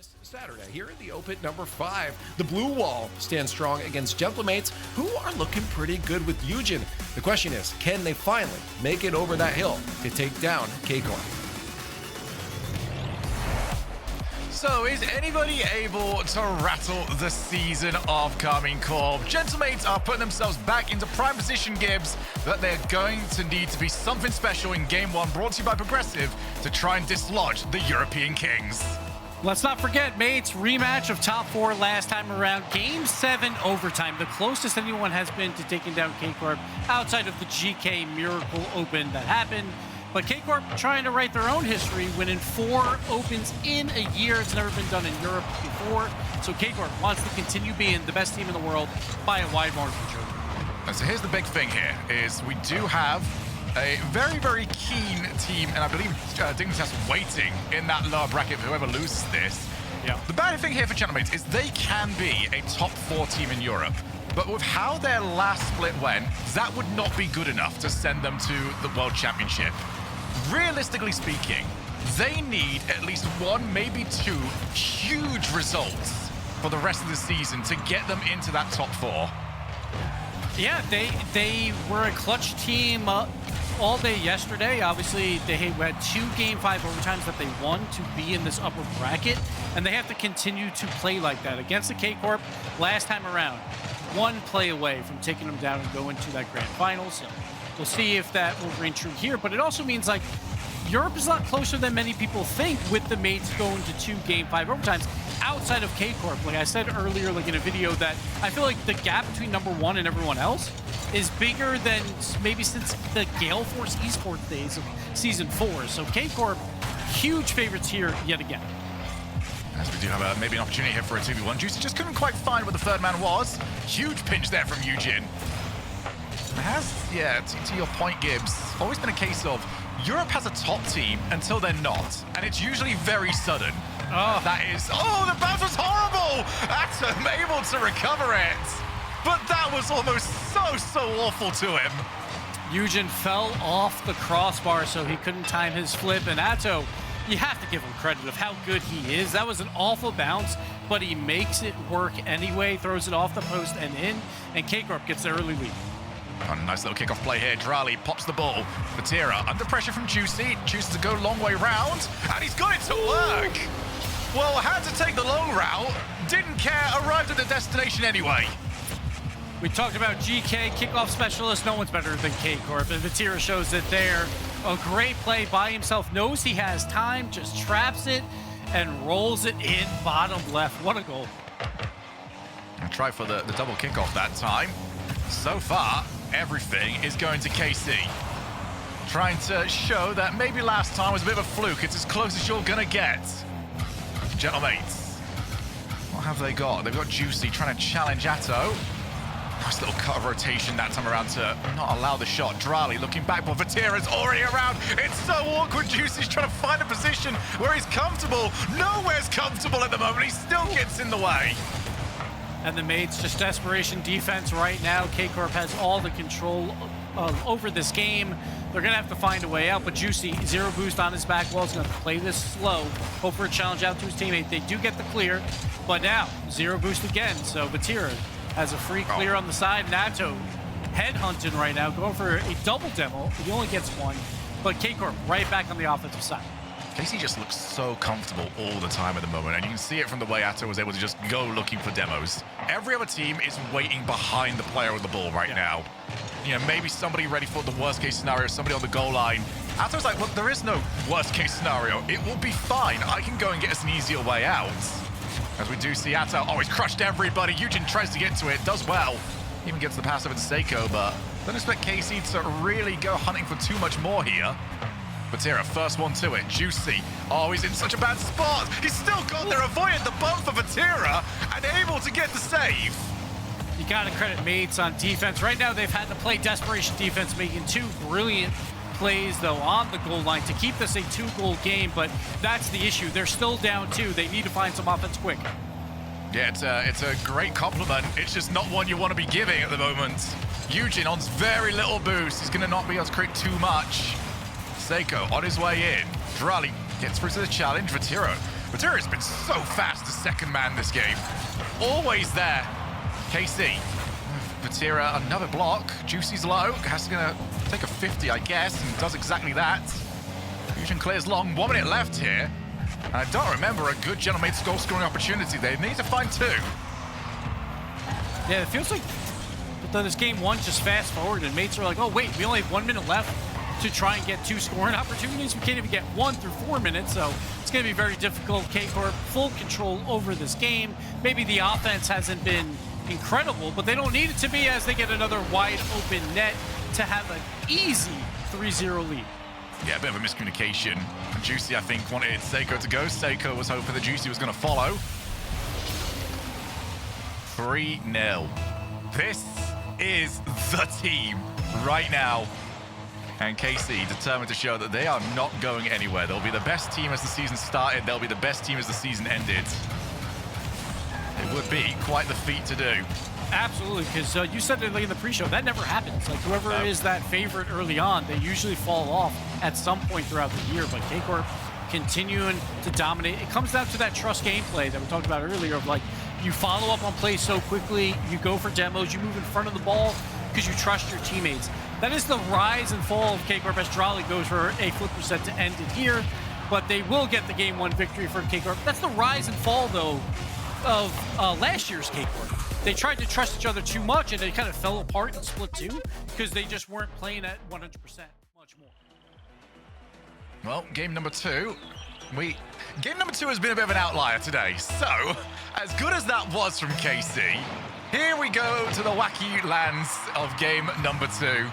This Saturday, here in the Open number 5, the Blue Wall stands strong against Gentlemates, who are looking pretty good with Eugen. The question is, can they finally make it over that hill to take down KCorp? So, is anybody able to rattle the season of KCorp? Gentlemates are putting themselves back into prime position, Gibbs, that they're going to need to be something special in Game 1, brought to you by Progressive, to try and dislodge the European Kings. Let's not forget, mates, rematch of top 4 last time around. Game 7 overtime, the closest anyone has been to taking down KCorp outside of the GK Miracle Open that happened. But KCorp trying to write their own history, winning 4 Opens in a year. It's never been done in Europe before. So KCorp wants to continue being the best team in the world by a wide margin. So here's the big thing here, is we do have a very, very keen team, and I believe Dignitas waiting in that lower bracket for whoever loses this. Yeah. The bad thing here for Gentlemates is they can be a top 4 team in Europe, but with how their last split went, that would not be good enough to send them to the World Championship. Realistically speaking, they need at least 1, maybe 2 huge results for the rest of the season to get them into that top 4. Yeah, they were a clutch team all day yesterday. Obviously, they had 2 Game 5 overtimes that they won to be in this upper bracket, and they have to continue to play like that. Against the KCorp last time around, 1 play away from taking them down and going to that grand final. So we'll see if that will ring true here, but it also means like Europe is a lot closer than many people think with the mates going to 2 Game 5 overtimes outside of KCorp. Like I said earlier, like in a video, that I feel like the gap between number 1 and everyone else is bigger than maybe since the Gale Force Esports days of Season 4. So KCorp, huge favorites here yet again. As we do have maybe an opportunity here for a 2v1. Juicy just couldn't quite find what the third man was. Huge pinch there from Eugen. It has, yeah, to your point, Gibbs, always been a case of Europe has a top team until they're not, and it's usually very sudden. Oh. That is, oh, the bounce was horrible! Atom able to recover it, but that was almost so awful to him. Eugen fell off the crossbar, so he couldn't time his flip, and Atto, you have to give him credit of how good he is. That was an awful bounce, but he makes it work anyway, throws it off the post and in, and KCorp gets the early lead. Oh, nice little kickoff play here. Drali pops the ball. Vatira under pressure from Juicy. Chooses to go long way round, and he's got it to work. Well, had to take the long route. Didn't care. Arrived at the destination anyway. We talked about GK, kickoff specialist. No one's better than KCorp, and Vatira shows it there. A great play by himself. Knows he has time, just traps it, and rolls it in bottom left. What a goal. And try for the double kickoff that time. So far, everything is going to KC. Trying to show that maybe last time was a bit of a fluke. It's as close as you're going to get. Gentlemates, what have they got? They've got Juicy trying to challenge Atto. Nice little cut of rotation that time around to not allow the shot. Drali looking back, but Vatira's already around. It's so awkward. Juicy's trying to find a position where he's comfortable. Nowhere's comfortable at the moment. He still gets in the way. And the mates, just desperation defense right now. KCorp has all the control over this game. They're going to have to find a way out, but Juicy, 0 boost on his back wall, is going to play this slow, hope for a challenge out to his teammate. They do get the clear, but now 0 boost again, so Vatira has a free clear on the side. Nato headhunting right now, going for a double demo. He only gets 1, but KCorp right back on the offensive side. KC just looks so comfortable all the time at the moment, and you can see it from the way Atto was able to just go looking for demos. Every other team is waiting behind the player with the ball right now. You know, maybe somebody ready for the worst case scenario, somebody on the goal line. Atto's like, look, there is no worst case scenario. It will be fine. I can go and get us an easier way out. As we do see Atto, oh, he's crushed everybody. Eugen tries to get to it, does well. Even gets the pass over to Seiko, but don't expect KC to really go hunting for too much more here. Vatira, first one to it. Juicy. Oh, he's in such a bad spot. He's still got there, avoided the bump for Vatira, and able to get the save. You got to credit mates on defense. Right now, they've had to play desperation defense, making 2 brilliant plays, though, on the goal line to keep this a 2-goal game, but that's the issue. They're still down 2. They need to find some offense quick. Yeah, it's a great compliment. It's just not one you want to be giving at the moment. Eugen on very little boost. He's going to not be able to create too much. Seiko on his way in. Drali gets through to the challenge. Vatira Batira has been so fast as second man this game. Always there. KC. Batira, another block. Juicy's low. Has to take a 50, I guess, and does exactly that. Fusion clears long. 1 minute left here. And I don't remember a good Gentlemate goal scoring opportunity. They need to find 2. Yeah, it feels like this game one just fast forward and mates are like, oh wait, we only have 1 minute left to try and get 2 scoring opportunities. We can't even get 1 through 4 minutes, so it's going to be very difficult. KCorp full control over this game. Maybe the offense hasn't been incredible, but they don't need it to be as they get another wide open net to have an easy 3-0 lead. Yeah, a bit of a miscommunication. Juicy, I think, wanted Seiko to go. Seiko was hoping that Juicy was going to follow. 3-0. This is the team right now. And KC determined to show that they are not going anywhere. They'll be the best team as the season started. They'll be the best team as the season ended. It would be quite the feat to do. Absolutely, because you said it in the pre-show, that never happens. Like, whoever is that favorite early on, they usually fall off at some point throughout the year. But KCorp continuing to dominate. It comes down to that trust gameplay that we talked about earlier of, like, you follow up on plays so quickly, you go for demos, you move in front of the ball because you trust your teammates. That is the rise and fall of KCorp as Drali goes for a flip reset to end it here, but they will get the game 1 victory for KCorp. That's the rise and fall, though, of last year's KCorp. They tried to trust each other too much, and they kind of fell apart in split 2 because they just weren't playing at 100% much more. Well, game number 2. Game number 2 has been a bit of an outlier today. So, as good as that was from KC, here we go to the wacky lands of game number 2.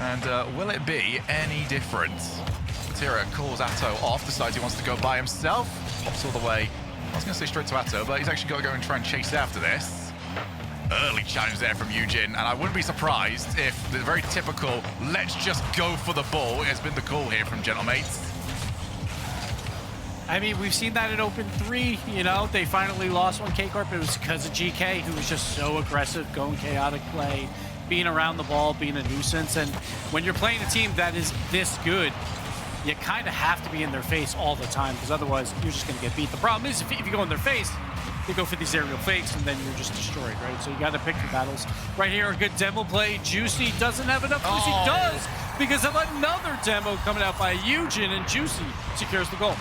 And will it be any different? Tira calls Atto off, decides he wants to go by himself, pops all the way. I was going to say straight to Atto, but he's actually got to go and try and chase after this. Early challenge there from Eugen, and I wouldn't be surprised if the very typical let's just go for the ball has been the call here from Gentlemates. I mean, we've seen that in Open 3, you know, they finally lost on KCorp. It was because of GK, who was just so aggressive, going chaotic play, being around the ball, being a nuisance. And when you're playing a team that is this good, you kind of have to be in their face all the time, because otherwise you're just going to get beat. The problem is if you go in their face, they go for these aerial fakes, and then you're just destroyed, right? So you got to pick your battles. Right here, a good demo play. Juicy doesn't have enough. Juicy does, because of another demo coming out by Eugen, and Juicy secures the goal.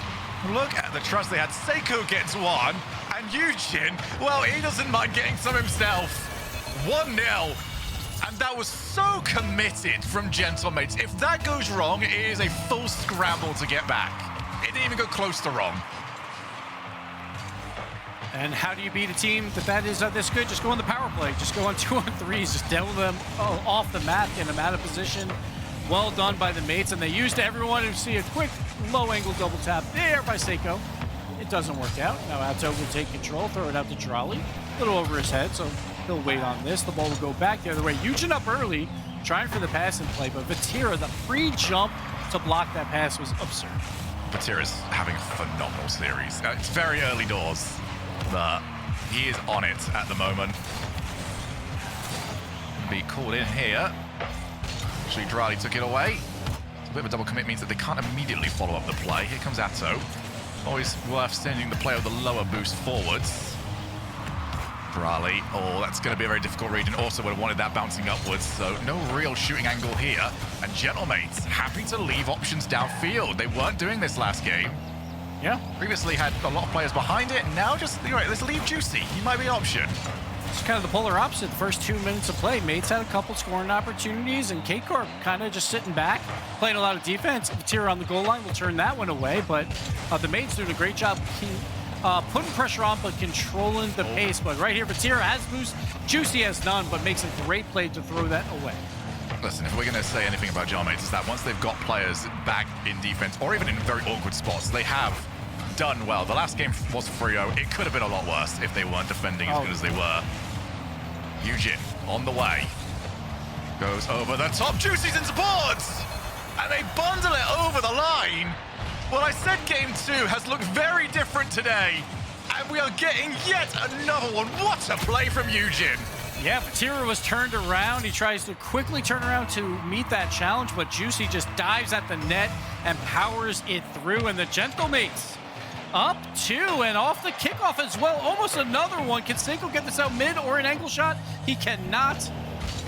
Look at the trust they had. Seiko gets 1, and Eugen, well, he doesn't mind getting some himself. 1-0. And that was so committed from Gentlemates. If that goes wrong, it is a full scramble to get back. It didn't even go close to wrong. And how do you beat a team that is this good? Just go on the power play. Just go on 2-on-3s. Just demo them off the map, get them out of position. Well done by the mates. And they used everyone to see a quick low-angle double tap there by Seiko. It doesn't work out. Now Atto will take control, throw it out to Drali. A little over his head, so he'll wait on this. The ball will go back the other way. Eugen up early, trying for the pass and play, but Batira, the free jump to block that pass was absurd. Batira's having a phenomenal series. It's very early doors, but he is on it at the moment. Be called in here. Actually, Drali took it away. It's a bit of a double commit, means that they can't immediately follow up the play. Here comes Atto. Always worth sending the player with the lower boost forwards. Drali, oh, that's going to be a very difficult region. Also would have wanted that bouncing upwards, so no real shooting angle here. And Gentlemates happy to leave options downfield. They weren't doing this last game. Yeah. Previously had a lot of players behind it, and now just, all right, let's leave Juicy. He might be an option. It's kind of the polar opposite. The first 2 minutes of play, mates had a couple scoring opportunities, and KCorp kind of just sitting back, playing a lot of defense. Batira on the goal line will turn that one away, but the mates doing a great job putting pressure on, but controlling the pace. But right here, Batira has boost, Juicy has none, but makes a great play to throw that away. Listen, if we're going to say anything about Gentlemates, it's that once they've got players back in defense, or even in very awkward spots, they have done well. The last game was 3-0. It could have been a lot worse if they weren't defending as good as they were. Eugen on the way. Goes over the top. Juicy's in support! And they bundle it over the line. Well, I said game 2 has looked very different today. And we are getting yet another one. What a play from Eugen. Yeah, Batira was turned around. He tries to quickly turn around to meet that challenge, but Juicy just dives at the net and powers it through. And the Gentlemates Up 2 and off the kickoff as well. Almost another one. Can Seiko get this out mid or an angle shot? He cannot.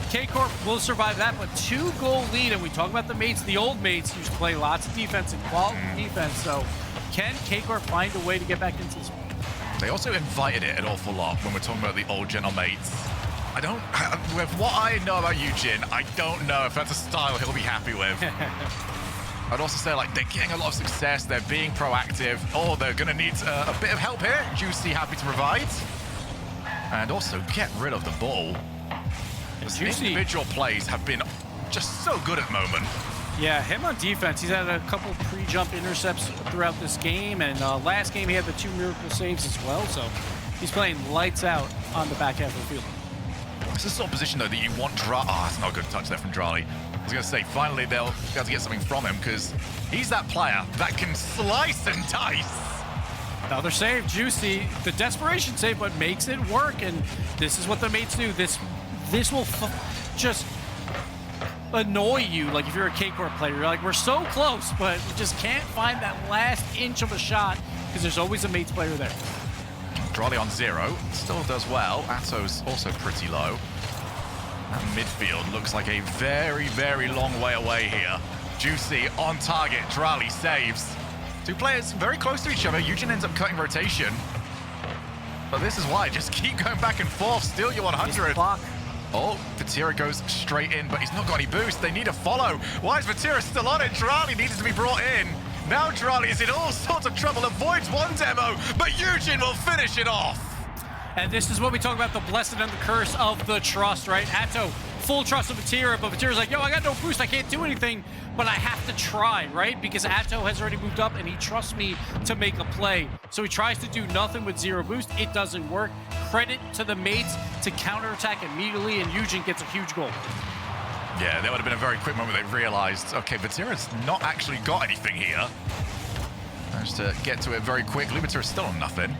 KCorp will survive that, but 2-goal lead. And we talk about the mates. The old mates used to play lots of defense and quality defense. So can KCorp find a way to get back into this one? They also invited it an awful lot when we're talking about the old gentle mates. With what I know about Eugen, I don't know if that's a style he'll be happy with. I'd also say, like, they're getting a lot of success, they're being proactive. Oh, they're gonna need a bit of help here. Juicy happy to provide. And also get rid of the ball. The individual plays have been just so good at the moment. Yeah, him on defense, he's had a couple pre-jump intercepts throughout this game, and last game he had the 2 miracle saves as well, so he's playing lights out on the back half of the field. This is the sort of position, though, that you want that's not a good touch there from Drali. I was going to say, finally, they'll be able to get something from him, because he's that player that can slice and dice. Another save, Juicy. The desperation save, but makes it work, and this is what the mates do. This will just annoy you, like if you're a KCorp player. You're like, we're so close, but we just can't find that last inch of a shot, because there's always a mates player there. Drali on 0, still does well. Atto's also pretty low. That midfield looks like a very, very long way away here. Juicy on target, Drali saves. 2 players very close to each other. Eugen ends up cutting rotation. But this is why, just keep going back and forth, steal your 100. Oh, Vatira goes straight in, but he's not got any boost. They need a follow. Why is Vatira still on it? Drali needs to be brought in. Now Drali is in all sorts of trouble, avoids one demo, but Eugen will finish it off. And this is what we talk about, the blessed and the curse of the trust, right? Atto, full trust of Vatira, but Vatira's like, yo, I got no boost, I can't do anything, but I have to try, right? Because Atto has already moved up and he trusts me to make a play. So he tries to do nothing with 0 boost. It doesn't work. Credit to the mates to counterattack immediately, and Eugen gets a huge goal. Yeah, that would have been a very quick moment. They realized, okay, Vatira's not actually got anything here. Managed to get to it very quickly. Vatira's still on nothing.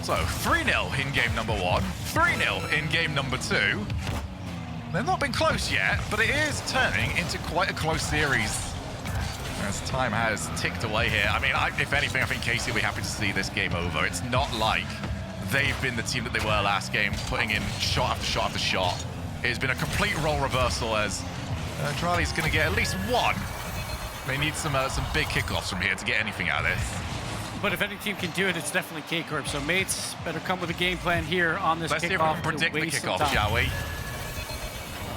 So 3-0 in game number 1, 3-0 in game number 2. They've not been close yet, but it is turning into quite a close series as time has ticked away here. I mean, if anything, I think KC will be happy to see this game over. It's not like they've been the team that they were last game, putting in shot after shot after shot. It's been a complete role reversal as Drali's going to get at least 1. They need some big kickoffs from here to get anything out of this. But if any team can do it, it's definitely KCorp. So mates better come with a game plan here on this kickoff. Let's see if we can predict the kickoff, shall we?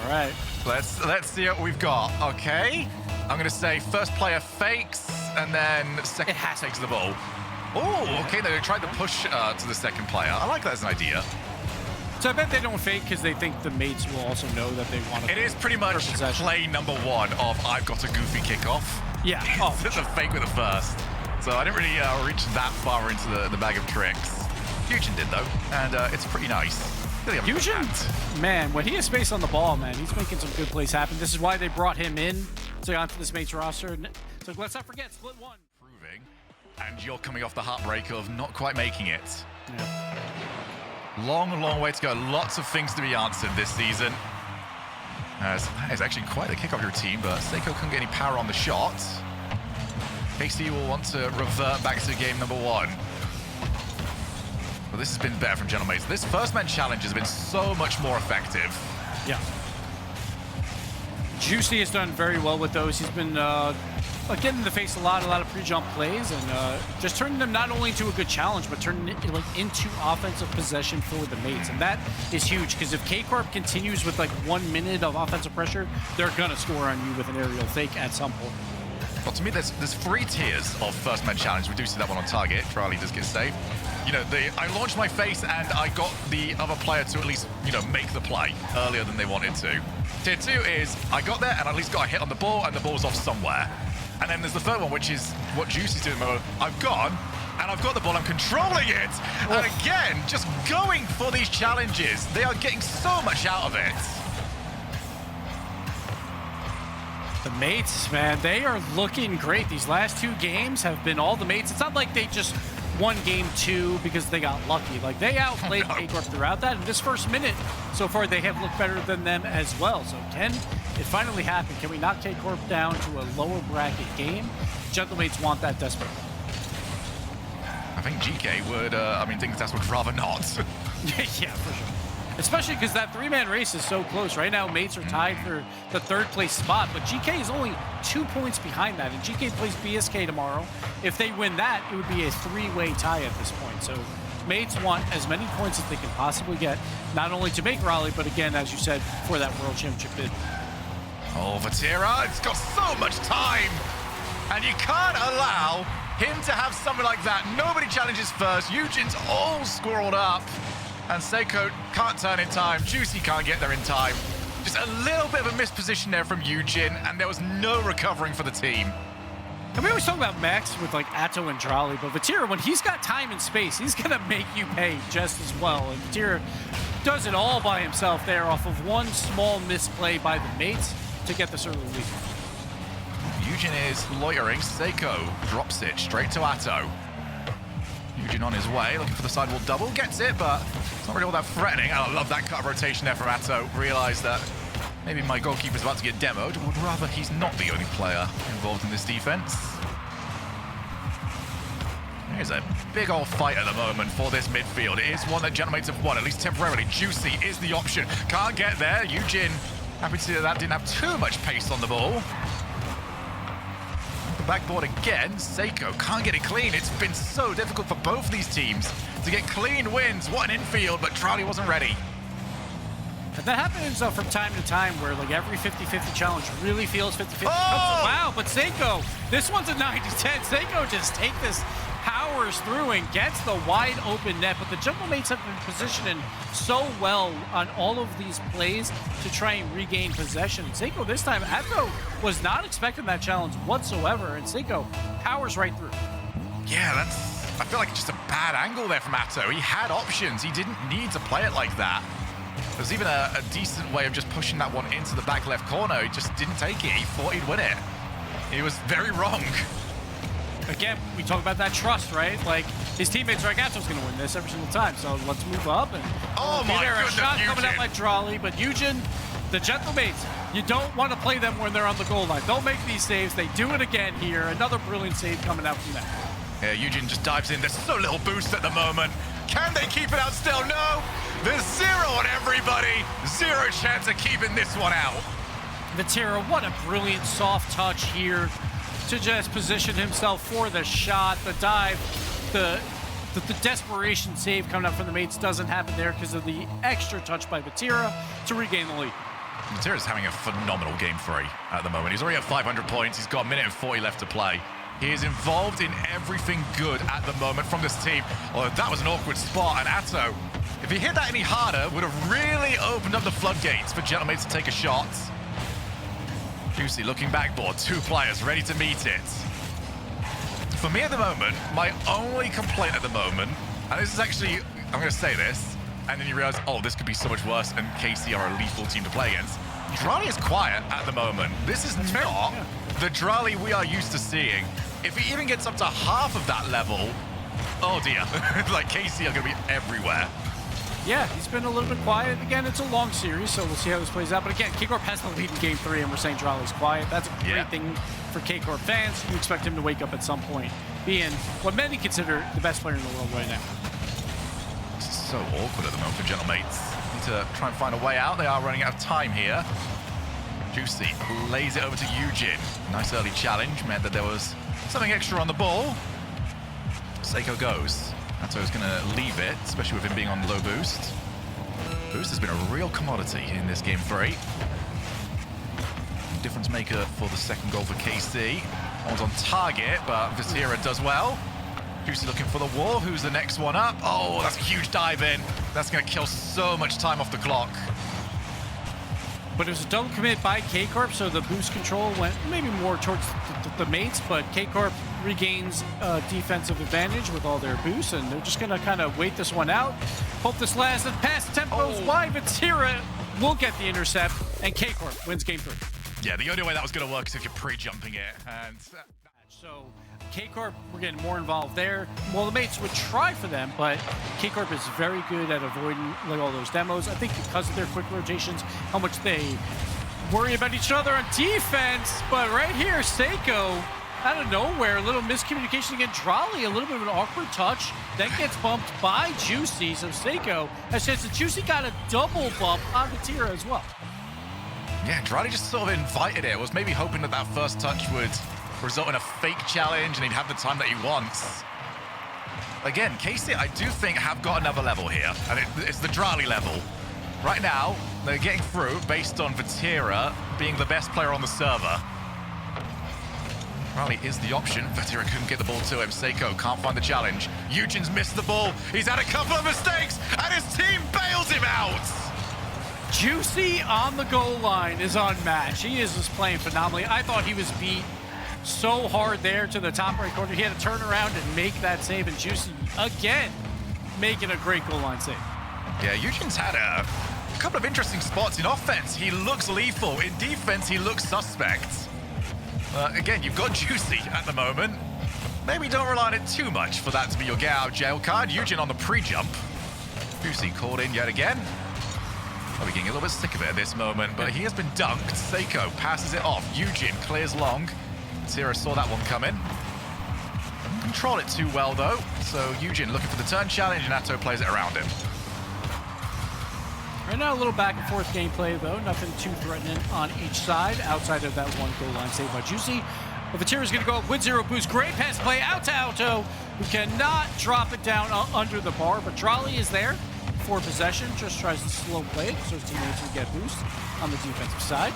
All right. Let's see what we've got. Okay. I'm going to say first player fakes, and then second takes the ball. Oh, okay. They tried to push to the second player. I like that as an idea. So I bet they don't fake because they think the mates will also know that they want to. It is pretty much play number 1 of I've got a goofy kickoff. Yeah. It's a fake with the first. So I didn't really reach that far into the bag of tricks. Eugen did though, and it's pretty nice. Really Eugen, man, when he has space on the ball, man, he's making some good plays happen. This is why they brought him in to onto this mates roster. So let's not forget, split 1. Proving, and you're coming off the heartbreak of not quite making it. Yeah. Long, long way to go. Lots of things to be answered this season. That is actually quite the kickoff routine, but Seiko couldn't get any power on the shot. KC will want to revert back to game number 1. But this has been better from Gentle Mates. This first man challenge has been so much more effective. Yeah. Juicy has done very well with those. He's been getting in the face a lot of pre-jump plays, and just turning them not only into a good challenge, but turning it into offensive possession for the mates. And that is huge, because if KCorp continues with 1 minute of offensive pressure, they're gonna score on you with an aerial fake at some point. Well, to me, there's 3 tiers of first man challenge. We do see that one on target. Charlie does get saved. You know, I launched my face and I got the other player to at least, make the play earlier than they wanted to. Tier 2 is I got there and at least got a hit on the ball and the ball's off somewhere. And then there's the third one, which is what Juicy's doing. I've gone and I've got the ball, I'm controlling it. Oh. And again, just going for these challenges. They are getting so much out of it. The mates, man, they are looking great. These last 2 games have been all the mates. It's not like they just won game 2 because they got lucky. They outplayed KCorp throughout that. In this first minute, so far, they have looked better than them as well. So can it finally happen? Can we knock KCorp down to a lower bracket game? Gentle mates want that desperately. think GK would, I mean, think that's would rather not. Yeah, for sure. Especially because that three-man race is so close. Right now, mates are tied for the third place spot, but GK is only 2 points behind that, and GK plays BSK tomorrow. If they win that, it would be a three-way tie at this point. So mates want as many points as they can possibly get, not only to make Raleigh, but again, as you said, for that World Championship bid. Oh, Vatira, it's got so much time, and you can't allow him to have something like that. Nobody challenges first. Eugen's all squirreled up. And Seiko can't turn in time. Juicy can't get there in time. Just a little bit of a misposition there from Eugen, and there was no recovering for the team. And we always talk about Max with like Atto and Drali, but Vatira, when he's got time and space, he's gonna make you pay just as well. And Vatira does it all by himself there off of one small misplay by the mates to get this early lead. Eugen is loitering. Seiko drops it straight to Atto. Eugen on his way, looking for the sidewall double, gets it, but it's not really all that threatening. I love that cut rotation there from Atto. Realised that maybe my goalkeeper's about to get demoed. Would rather he's not the only player involved in this defense. There's a big old fight at the moment for this midfield. It is one that Gentlemates have won, at least temporarily. Juicy is the option. Can't get there. Eugen, happy to see that didn't have too much pace on the ball. Backboard again. Seiko can't get it clean. It's been so difficult for both these teams to get clean wins. What an infield, but Trowley wasn't ready. And that happens from time to time where like every 50-50 challenge really feels 50-50. Oh! Wow, but Seiko, this one's a 90-10. Seiko just take this, powers through and gets the wide open net, but the Gentlemates have been positioning so well on all of these plays to try and regain possession. Seiko this time, Atto was not expecting that challenge whatsoever, and Seiko powers right through. Yeah, I feel like it's just a bad angle there from Atto. He had options. He didn't need to play it like that. There's even a decent way of just pushing that one into the back left corner. He just didn't take it. He thought he'd win it. He was very wrong. Again, we talk about that trust, right? Like, his teammates are like, Atto's going to win this every single time, so let's move up. And oh my goodness, a shot Eugen. coming out by Drali, but Eugen, the Gentlemates, you don't want to play them when they're on the goal line. Don't make these saves. They do it again here. Another brilliant save coming out from them. Yeah, Eugen just dives in. There's so little boost at the moment. Can they keep it out still? No. There's zero on everybody. Zero chance of keeping this one out. Vatira, what a brilliant soft touch here to just position himself for the shot, the dive, the desperation save coming up from the mates doesn't happen there because of the extra touch by Vatira to regain the lead. Vatira's having a phenomenal game 3 at the moment. He's already at 500 points. He's got a minute and 40 left to play. He is involved in everything good at the moment from this team. Although that was an awkward spot, and Atto, if he hit that any harder, would have really opened up the floodgates for Gentlemates to take a shot. Juicy looking backboard, 2 players ready to meet it. For me at the moment, my only complaint at the moment, and this is actually, I'm going to say this, and then you realize, oh, this could be so much worse, and KC are a lethal team to play against. Drali is quiet at the moment. This is not the Drali we are used to seeing. If he even gets up to half of that level, oh dear, like KC are going to be everywhere. Yeah, he's been a little bit quiet. Again, it's a long series, so we'll see how this plays out. But again, KCorp has the lead in game 3, and we're saying Drali's quiet. That's a great thing for KCorp fans. You expect him to wake up at some point, being what many consider the best player in the world right now. This is so awkward at the moment for Gentlemates. Need to try and find a way out. They are running out of time here. Juicy lays it over to Eugen. Nice early challenge, meant that there was something extra on the ball. Seiko goes. Atto's going to leave it, especially with him being on low boost. Boost has been a real commodity in this game 3. Difference maker for the second goal for KC. One's on target, but Vatira does well. Juicy looking for the wall. Who's the next one up? Oh, that's a huge dive in. That's going to kill so much time off the clock. But it was a double commit by KCorp, so the boost control went maybe more towards the mates, but KCorp regains defensive advantage with all their boosts, and they're just going to kind of wait this one out. Hope this lasts, and pass tempos wide. Vatira will get the intercept, and KCorp wins game 3. Yeah, the only way that was going to work is if you're pre-jumping it. And so KCorp, we're getting more involved there. Well, the mates would try for them, but KCorp is very good at avoiding like all those demos. I think because of their quick rotations, how much they worry about each other on defense. But right here, Seiko out of nowhere, a little miscommunication against Drolly, a little bit of an awkward touch, then gets bumped by Juicy. So Seiko has chance that Juicy got a double bump on Vatira as well. Yeah, Drolly just sort of invited it. Was maybe hoping that that first touch would result in a fake challenge and he'd have the time that he wants. Again, KC, I do think, have got another level here, and it's the Drolly level. Right now, they're getting through based on Vatira being the best player on the server. Drolly is the option. Vatira couldn't get the ball to him. Seiko can't find the challenge. Eugen's missed the ball. He's had a couple of mistakes, and his team bails him out. Juicy on the goal line is unmatched. He is just playing phenomenally. I thought he was beat so hard there to the top right corner. He had to turn around and make that save, and Juicy, again, making a great goal line save. Yeah, Eugen's had a couple of interesting spots. In offense, he looks lethal. In defense, he looks suspect. Again, you've got Juicy at the moment. Maybe don't rely on it too much for that to be your get out of jail card. Eugen on the pre-jump. Juicy called in yet again. I'll be getting a little bit sick of it at this moment, but he has been dunked. Seiko passes it off. Eugen clears long. Vatira saw that one coming. Control it too well, though. So Eugen looking for the turn challenge, and Atto plays it around him. Right now, a little back and forth gameplay, though. Nothing too threatening on each side, outside of that one goal line saved by Juicy. But Vatira's going to go up with 0 boost. Great pass play out to Alto, who cannot drop it down under the bar. But Drolly is there for possession, just tries to slow play it so his teammates will get boost on the defensive side.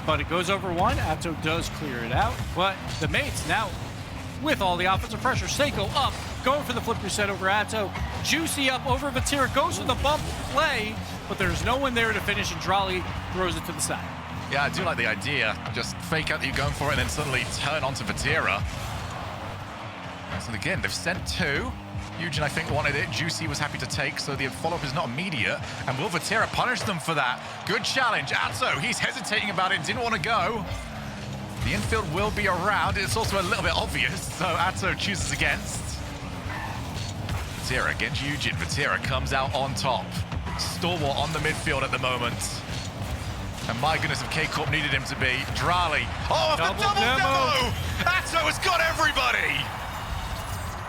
But it goes over one. Atto does clear it out. But the mates now, with all the offensive pressure, Seiko up, going for the flip reset over Atto. Juicy up over Vatira, goes for the bump play, but there's no one there to finish, and Drolly throws it to the side. Yeah, I do like the idea. Just fake out that you're going for it and then suddenly turn onto Vatira. So again, they've sent 2. Eugen, I think, wanted it. Juicy was happy to take, so the follow-up is not immediate. And will Vatira punish them for that? Good challenge. Atto, he's hesitating about it, didn't want to go. The infield will be around. It's also a little bit obvious, so Atto chooses against. Vatira against Eugen. Vatira comes out on top. Stalwart on the midfield at the moment. And my goodness, if KCorp needed him to be. Drolly. Oh, the double demo! Atto has got everybody!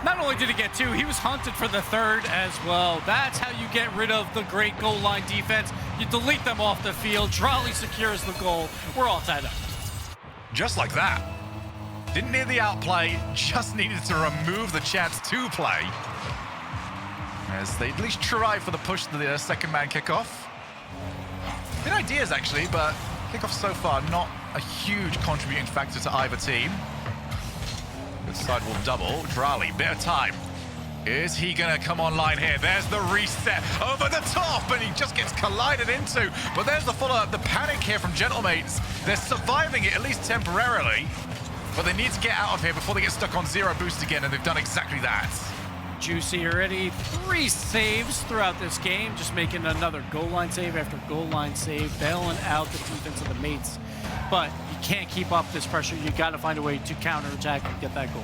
Not only did he get 2, he was hunted for the 3rd as well. That's how you get rid of the great goal line defense. You delete them off the field. Drolly secures the goal. We're all tied up. Just like that. Didn't need the outplay, just needed to remove the chance to play. As they at least try for the push to the second man kickoff. Good ideas, actually, but kickoff so far not a huge contributing factor to either team. Good side will double. Drolly, bit of time. Is he going to come online here? There's the reset over the top, and he just gets collided into. But there's the follow-up, the panic here from Gentlemates. They're surviving it, at least temporarily. But they need to get out of here before they get stuck on 0 boost again, and they've done exactly that. Juicy already 3 saves throughout this game, just making another goal line save after goal line save, bailing out the defense of the mates. But you can't keep up this pressure. You got to find a way to counterattack and get that goal.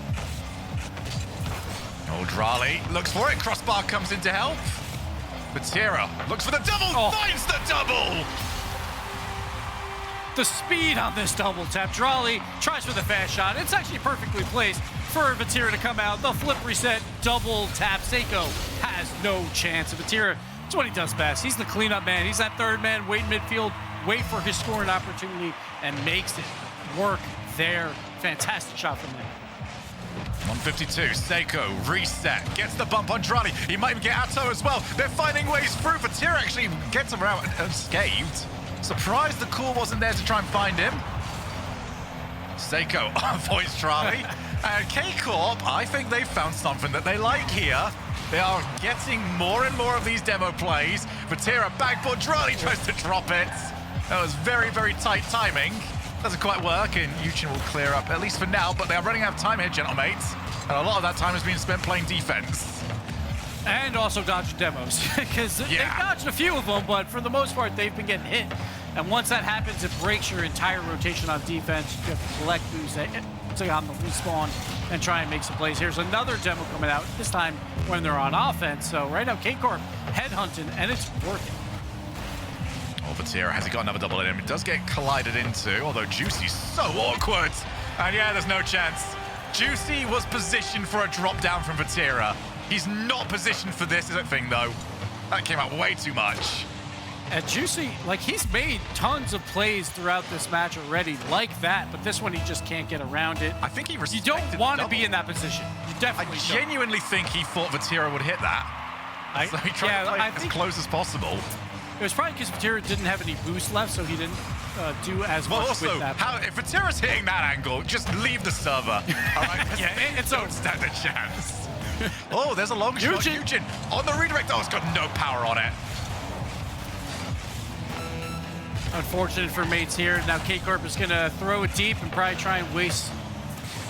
Oh, Drolly looks for it. Crossbar comes in to help. Vatira looks for the double, finds the double! The speed on this double tap. Drolly tries for the fast shot. It's actually perfectly placed for Vatira to come out. The flip reset, double tap. Seiko has no chance. Vatira, it's what he does best. He's the cleanup man. He's that 3rd man, wait in midfield, wait for his scoring opportunity, and makes it work there. Fantastic shot from him. 152, Seiko, reset, gets the bump on Drolly. He might even get Atto as well. They're finding ways through. Vatira actually gets him around unscathed. Surprised the call wasn't there to try and find him. Seiko avoids Drolly. And KCorp, I think they've found something that they like here. They are getting more and more of these demo plays. Vatira backboard, Drolly tries to drop it. That was very, very tight timing. Doesn't quite work, and Eugen will clear up, at least for now, but they are running out of time here, gentlemates. And a lot of that time has been spent playing defense. And also dodging demos, because they've dodged a few of them, but for the most part, they've been getting hit. And once that happens, it breaks your entire rotation on defense. You have to collect boosts on the respawn and try and make some plays. Here's another demo coming out, this time when they're on offense. So right now, KCorp headhunting, and it's working. Oh, Vatira, has he got another double in him? It does get collided into, although Juicy's so awkward. And yeah, there's no chance. Juicy was positioned for a drop down from Vatira. He's not positioned for this thing, though. That came out way too much. And Juicy, like, he's made tons of plays throughout this match already like that, but this one he just can't get around it. I think he You don't want to be in that position. You I definitely genuinely think he thought Vatira would hit that. So he tried to play as close as possible. It was probably because Vatira didn't have any boost left, so he didn't do as much Also, with that. if Vatira's hitting that angle, just leave the server. All right? Yeah, it's don't stand a chance. Oh, there's a long shot. Eugen on the redirect. Oh, it's got no power on it. Unfortunate for mates here. Now KCorp is going to throw it deep and probably try and waste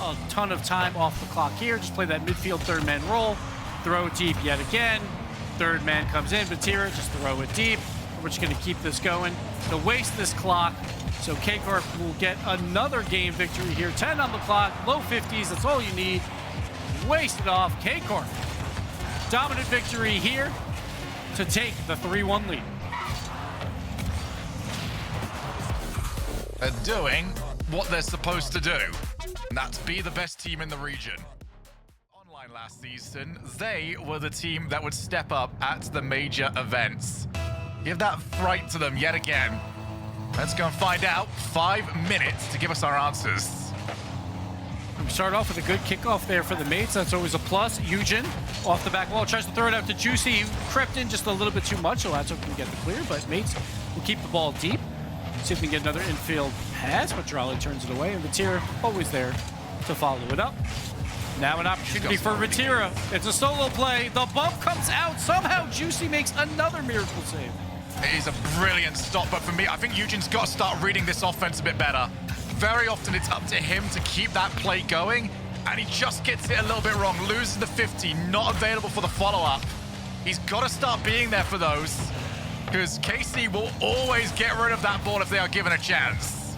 a ton of time off the clock here. Just play that midfield third man role. Throw it deep yet again. Third man comes in. Vatira, just throw it deep. We're just going to keep this going to waste this clock. So KCorp will get another game victory here. 10 on the clock, low 50s. That's all you need. Waste it off. KCorp. Dominant victory here to take the 3-1 lead. They're doing what they're supposed to do, and that's be the best team in the region. Online last season, they were the team that would step up at the major events. Give that fright to them yet again. Let's go and find out. 5 minutes to give us our answers. We start off with a good kickoff there for the mates. That's always a plus. Eugen off the back wall tries to throw it out to Juicy. He crept in just a little bit too much, so that's can get the clear, but mates will keep the ball deep. See if we can get another infield pass, but Drali turns it away, and Vatira always there to follow it up. Now an opportunity for Vatira. It's a solo play. The bump comes out. Somehow Juicy makes another miracle save. It is a brilliant stop, but for me, I think Eugen's got to start reading this offense a bit better. Very often it's up to him to keep that play going, and he just gets it a little bit wrong. Loses the 50, not available for the follow-up. He's got to start being there for those, because KC will always get rid of that ball if they are given a chance.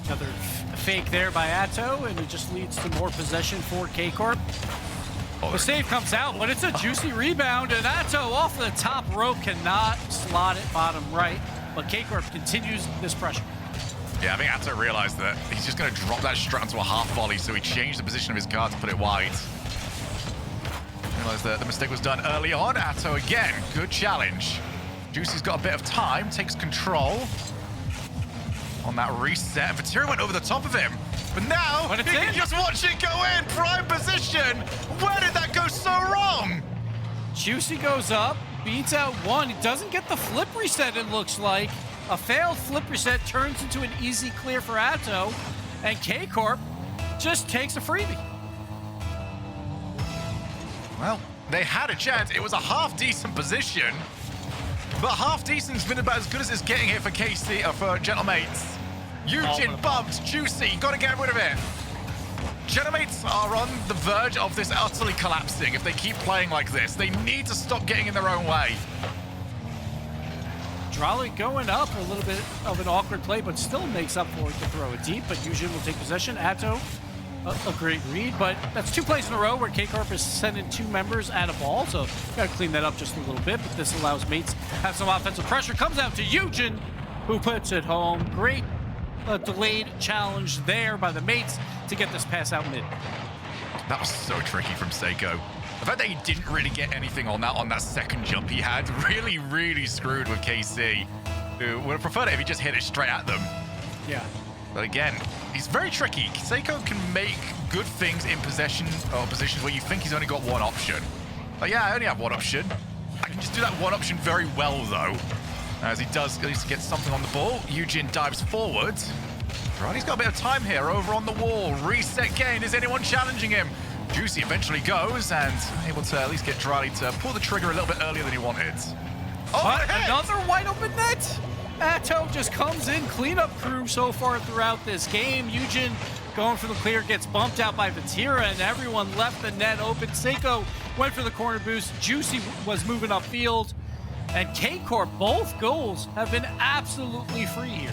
Another fake there by Atto, and it just leads to more possession for KCorp. The save comes out, but it's a Juicy rebound, and Atto off the top rope cannot slot it bottom right, but KCorp continues this pressure. Yeah, I think Atto realized that he's just going to drop that straight onto a half volley, so he changed the position of his card to put it wide. Realized that the mistake was done early on. Atto again, good challenge. Juicy's got a bit of time, takes control on that reset. Vatira went over the top of him, but now he can just watch it go in. Prime position. Where did that go so wrong? Juicy goes up, beats out one. He doesn't get the flip reset, it looks like. A failed flip reset turns into an easy clear for Atto, and KCorp just takes a freebie. Well, they had a chance. It was a half-decent position, but half-decent's been about as good as it's getting here for KC, for Gentlemates. Eugen bumped, Juicy, got to get rid of it. Gentlemates are on the verge of this utterly collapsing if they keep playing like this. They need to stop getting in their own way. Drali going up, a little bit of an awkward play, but still makes up for it to throw it deep, but Eugen will take possession. Atto, a great read, but that's 2 plays in a row where KCorp is sending 2 members at a ball, so got to clean that up just a little bit, but this allows mates to have some offensive pressure. Comes out to Eugen, who puts it home. Great delayed challenge there by the mates to get this pass out mid. That was so tricky from Seiko. The fact that he didn't really get anything on that second jump he had really screwed with KC, who would have preferred it if he just hit it straight at them. Yeah. But again, he's very tricky. Seiko can make good things in possession or positions where you think he's only got one option. Like, yeah, I only have one option. I can just do that one option very well, though. As he does at least get something on the ball. Eugen dives forward. Right, he's got a bit of time here over on the wall. Reset gain. Is anyone challenging him? Juicy eventually goes and able to at least get Drali to pull the trigger a little bit earlier than he wanted. Oh, another wide open net! Atto just comes in, cleanup crew so far throughout this game. Eugen going for the clear, gets bumped out by Vatira, and everyone left the net open. Seiko went for the corner boost. Juicy was moving upfield. And KCorp, both goals have been absolutely free here.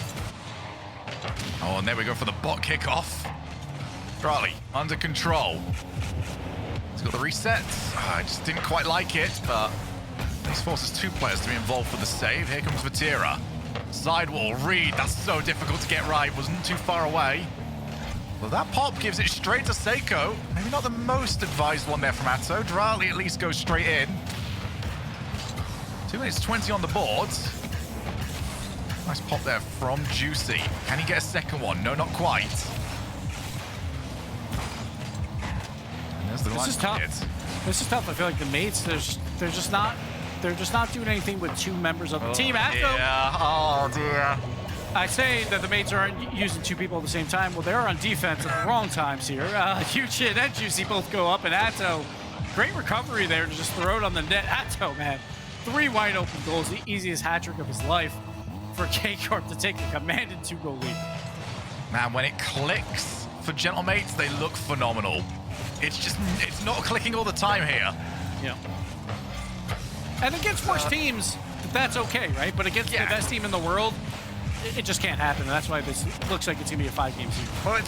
Oh, and there we go for the bot kickoff. Drali under control. He's got the reset. I just didn't quite like it, but this forces 2 players to be involved for the save. Here comes Vatira. Sidewall, read. That's so difficult to get right. Wasn't too far away. Well, that pop gives it straight to Seiko. Maybe not the most advised one there from Atto. Drali at least goes straight in. 2 minutes 20 on the board. Nice pop there from Juicy. Can he get a second one? No, not quite. And there's the This is tough. This is tough. I feel like the mates, they're just not doing anything with 2 members of the team. Atto, Yeah. Oh dear. I say that the mates aren't using 2 people at the same time. Well, they're on defense at the wrong times here. Huge hit and Juicy both go up, and Atto, great recovery there to just throw it on the net. Atto, man, 3 wide open goals, the easiest hat trick of his life for KCorp to take a commanding 2-goal lead. Man, when it clicks for Gentlemates, they look phenomenal. It's not clicking all the time here. Yeah. And against worse teams, that's okay, right? But against the best team in the world, it just can't happen, and that's why this looks like it's going to be a 5-game series. Well,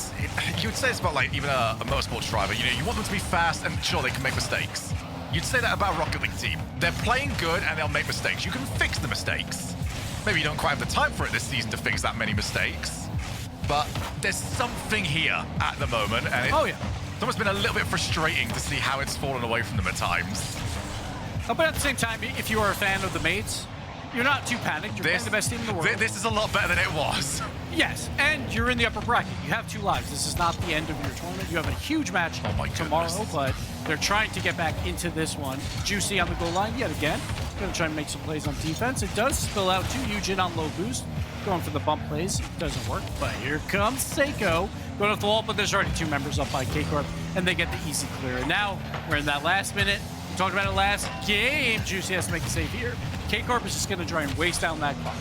you would say it's about like even a motorsports driver. You know, you want them to be fast, and sure, they can make mistakes. You'd say that about a Rocket League team. They're playing good, and they'll make mistakes. You can fix the mistakes. Maybe you don't quite have the time for it this season to fix that many mistakes, but there's something here at the moment, and it's almost been a little bit frustrating to see how it's fallen away from them at times. Oh, but at the same time, if you are a fan of the mates, you're not too panicked. You're playing the best team in the world. This is a lot better than it was. Yes, and you're in the upper bracket. You have 2 lives. This is not the end of your tournament. You have a huge match tomorrow, but they're trying to get back into this one. Juicy on the goal line yet again. Going to try and make some plays on defense. It does spill out to Eugen on low boost. Going for the bump plays. It doesn't work, but here comes Seiko. Going off the wall, but there's already 2 members up by KCorp, and they get the easy clear. And now we're in that last minute. We talked about it last game. Juicy has to make a save here. KCorp is just going to try and waste down that clock.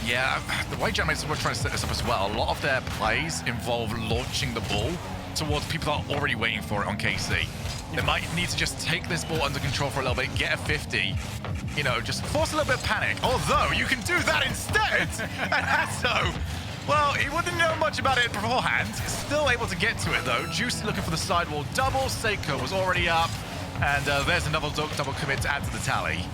Yeah, the way Gentlemates were trying to set this up as well, a lot of their plays involve launching the ball towards people that are already waiting for it on KC. They might need to just take this ball under control for a little bit, get a 50, you know, just force a little bit of panic. Although, you can do that instead! And Atto, well, he wouldn't know much about it beforehand. Still able to get to it, though. Juicy looking for the sidewall double. Seiko was already up. And there's another double commit to add to the tally.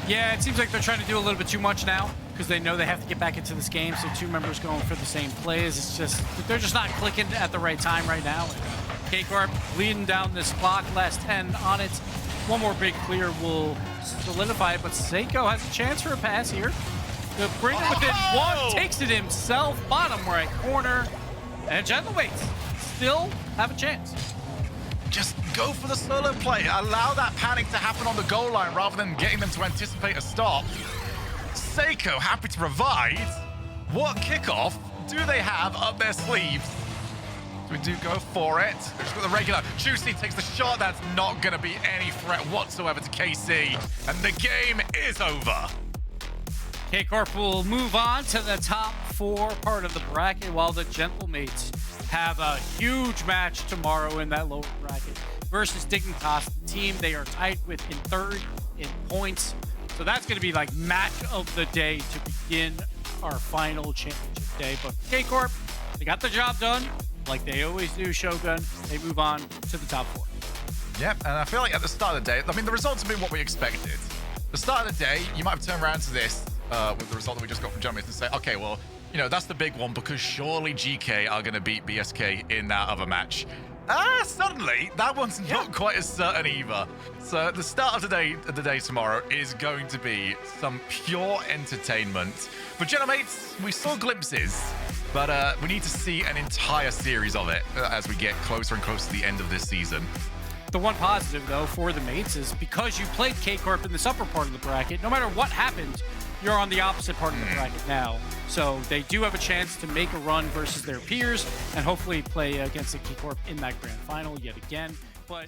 Yeah, it seems like they're trying to do a little bit too much now because they know they have to get back into this game. So 2 members going for the same plays. It's just, they're just not clicking at the right time right now. KCorp leading down this clock, last 10 on it. 1 more big clear will solidify it, but Seiko has a chance for a pass here. To bring it within 1, takes it himself, bottom right corner. And Gentlemates still have a chance. Just go for the solo play. Allow that panic to happen on the goal line rather than getting them to anticipate a stop. Seiko happy to provide. What kickoff do they have up their sleeves? So we do go for it. They've just got the regular. Juicy takes the shot. That's not going to be any threat whatsoever to KC. And the game is over. KCorp will move on to the top 4 part of the bracket while the Gentlemates have a huge match tomorrow in that lower bracket versus Dignitas, the team they are tied with in 3rd in points. So that's going to be like match of the day to begin our final championship day. But KCorp, they got the job done like they always do, Shogun. They move on to the top 4. Yep, and I feel like at the start of the day, I mean, the results have been what we expected. The start of the day, you might have turned around to this with the result that we just got from Gentlemates and say, okay, well, you know, that's the big one because surely GK are going to beat BSK in that other match. Suddenly, that one's not quite as certain either. So the start of the day tomorrow is going to be some pure entertainment. For Gentlemates, we saw glimpses, but we need to see an entire series of it as we get closer and closer to the end of this season. The one positive, though, for the mates is because you played KCorp in this upper part of the bracket, no matter what happens, you're on the opposite part of the bracket now. So they do have a chance to make a run versus their peers and hopefully play against the KCorp in that grand final yet again. But